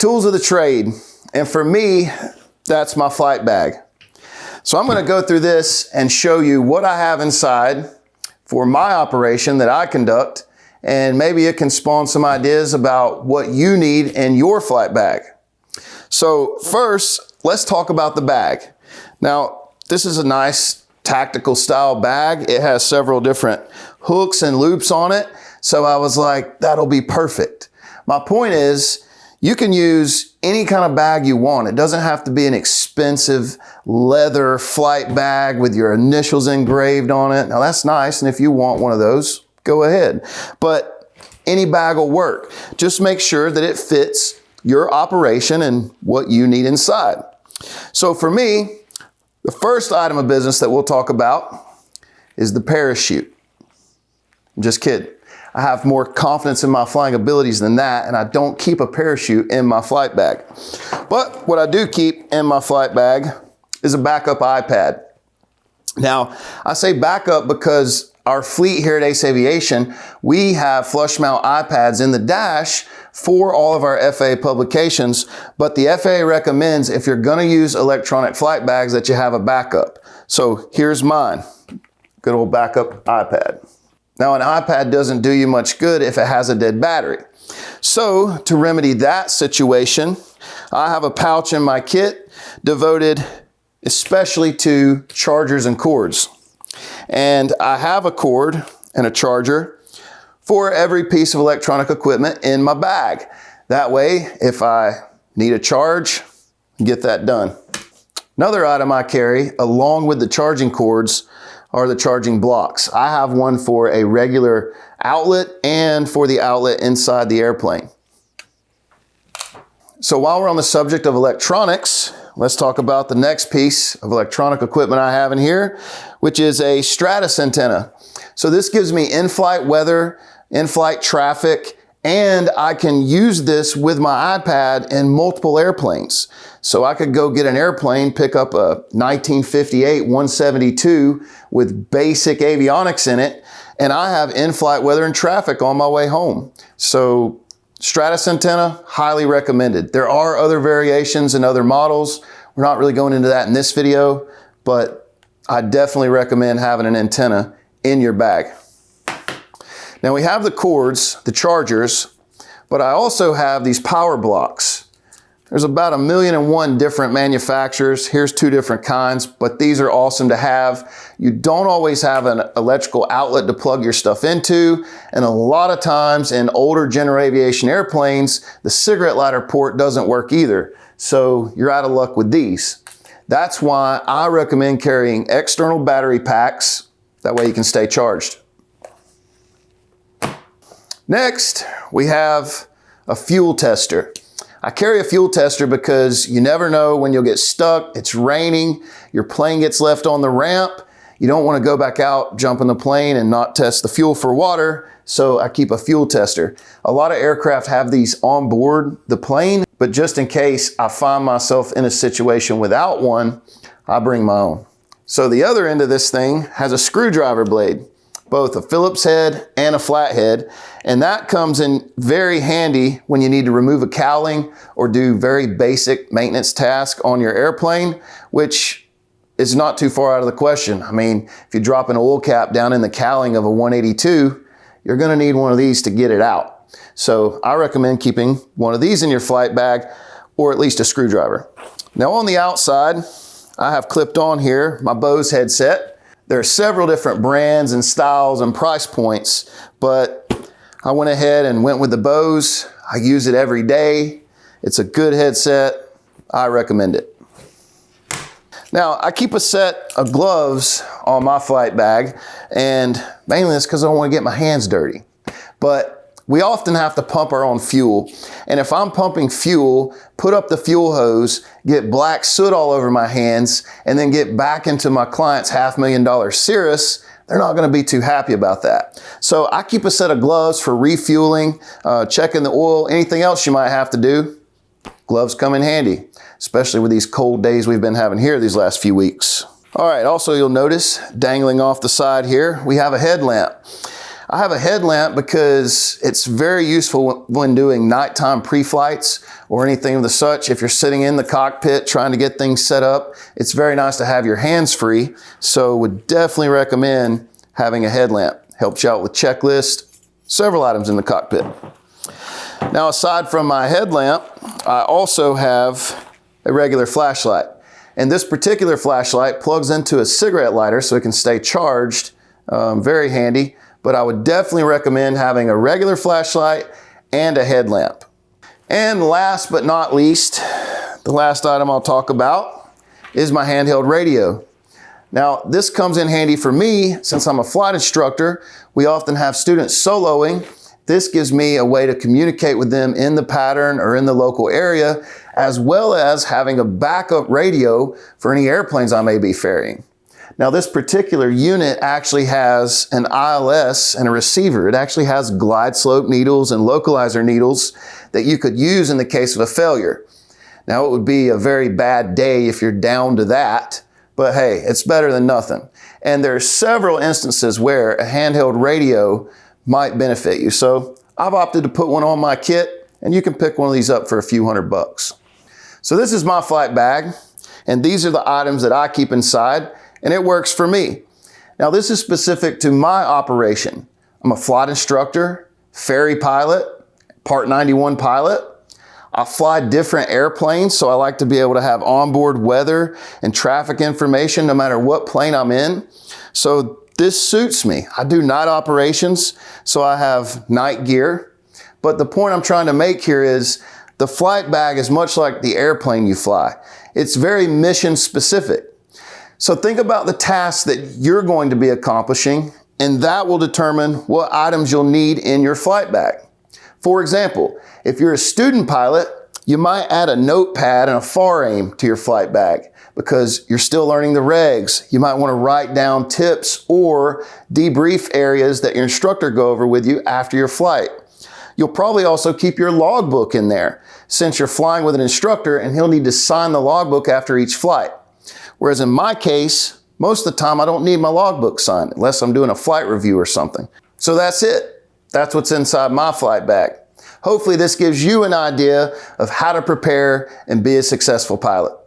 tools of the trade. And for me, that's my flight bag. So I'm going to go through this and show you what I have inside for my operation that I conduct, and maybe it can spawn some ideas about what you need in your flight bag. So first, let's talk about the bag. Now, this is a nice tactical style bag. It has several different hooks and loops on it. So I was like, that'll be perfect. My point is, you can use any kind of bag you want. It doesn't have to be an expensive leather flight bag with your initials engraved on it. Now that's nice, and if you want one of those, go ahead. But any bag will work. Just make sure that it fits your operation and what you need inside. So for me, the first item of business that we'll talk about is the parachute. I'm just kidding. I have more confidence in my flying abilities than that, and I don't keep a parachute in my flight bag. But what I do keep in my flight bag is a backup iPad. Now, I say backup because our fleet here at Ace Aviation, we have flush mount iPads in the dash for all of our FAA publications, but the FAA recommends if you're gonna use electronic flight bags that you have a backup. So here's mine, good old backup iPad. Now, an iPad doesn't do you much good if it has a dead battery. So to remedy that situation, I have a pouch in my kit devoted especially to chargers and cords. And I have a cord and a charger for every piece of electronic equipment in my bag. That way, if I need a charge, get that done. Another item I carry along with the charging cords are the charging blocks. I have one for a regular outlet and for the outlet inside the airplane. So while we're on the subject of electronics, let's talk about the next piece of electronic equipment I have in here, which is a Stratus antenna. So this gives me in-flight weather, in-flight traffic, and I can use this with my iPad in multiple airplanes. So I could go get an airplane, pick up a 1958 172 with basic avionics in it, and I have in-flight weather and traffic on my way home. So Stratus antenna, highly recommended. There are other variations and other models. We're not really going into that in this video, but I definitely recommend having an antenna in your bag. Now we have the cords, the chargers, but I also have these power blocks. There's about 1,000,001 different manufacturers. Here's 2 different kinds, but these are awesome to have. You don't always have an electrical outlet to plug your stuff into, and a lot of times in older General Aviation airplanes, the cigarette lighter port doesn't work either. So you're out of luck with these. That's why I recommend carrying external battery packs. That way you can stay charged. Next, we have a fuel tester. I carry a fuel tester because you never know when you'll get stuck. It's raining, your plane gets left on the ramp. You don't want to go back out, jump in the plane and not test the fuel for water. So I keep a fuel tester. A lot of aircraft have these on board the plane, but just in case I find myself in a situation without one, I bring my own. So the other end of this thing has a screwdriver blade, both a Phillips head and a flathead, and that comes in very handy when you need to remove a cowling or do very basic maintenance tasks on your airplane, which is not too far out of the question. I mean, if you drop an oil cap down in the cowling of a 182, you're gonna need one of these to get it out. So I recommend keeping one of these in your flight bag, or at least a screwdriver. Now on the outside, I have clipped on here my Bose headset. There are several different brands and styles and price points, but I went ahead and went with the Bose. I use it every day. It's a good headset. I recommend it. Now, I keep a set of gloves on my flight bag, and mainly it's because I don't want to get my hands dirty. But we often have to pump our own fuel. And if I'm pumping fuel, put up the fuel hose, get black soot all over my hands, and then get back into my client's $500,000 Cirrus, they're not gonna be too happy about that. So I keep a set of gloves for refueling, checking the oil, anything else you might have to do. Gloves come in handy, especially with these cold days we've been having here these last few weeks. All right, also you'll notice dangling off the side here, we have a headlamp. I have a headlamp because it's very useful when doing nighttime pre-flights or anything of the such. If you're sitting in the cockpit trying to get things set up, it's very nice to have your hands free. So would definitely recommend having a headlamp. Helps you out with checklist, several items in the cockpit. Now, aside from my headlamp, I also have a regular flashlight. And this particular flashlight plugs into a cigarette lighter so it can stay charged. Very handy. But I would definitely recommend having a regular flashlight and a headlamp. And last but not least, the last item I'll talk about is my handheld radio. Now, this comes in handy for me since I'm a flight instructor. We often have students soloing. This gives me a way to communicate with them in the pattern or in the local area, as well as having a backup radio for any airplanes I may be ferrying. Now, this particular unit actually has an ILS and a receiver. It actually has glide slope needles and localizer needles that you could use in the case of a failure. Now, it would be a very bad day if you're down to that, but hey, it's better than nothing. And there are several instances where a handheld radio might benefit you. So I've opted to put one on my kit, and you can pick one of these up for a few $100. So this is my flight bag, and these are the items that I keep inside. And it works for me. Now, this is specific to my operation. I'm a flight instructor, ferry pilot, Part 91 pilot. I fly different airplanes, so I like to be able to have onboard weather and traffic information no matter what plane I'm in. So this suits me. I do night operations, so I have night gear. But the point I'm trying to make here is the flight bag is much like the airplane you fly. It's very mission specific. So think about the tasks that you're going to be accomplishing, and that will determine what items you'll need in your flight bag. For example, if you're a student pilot, you might add a notepad and a FAR aim to your flight bag because you're still learning the regs. You might want to write down tips or debrief areas that your instructor go over with you after your flight. You'll probably also keep your logbook in there since you're flying with an instructor and he'll need to sign the logbook after each flight. Whereas in my case, most of the time I don't need my logbook signed unless I'm doing a flight review or something. So that's it. That's what's inside my flight bag. Hopefully this gives you an idea of how to prepare and be a successful pilot.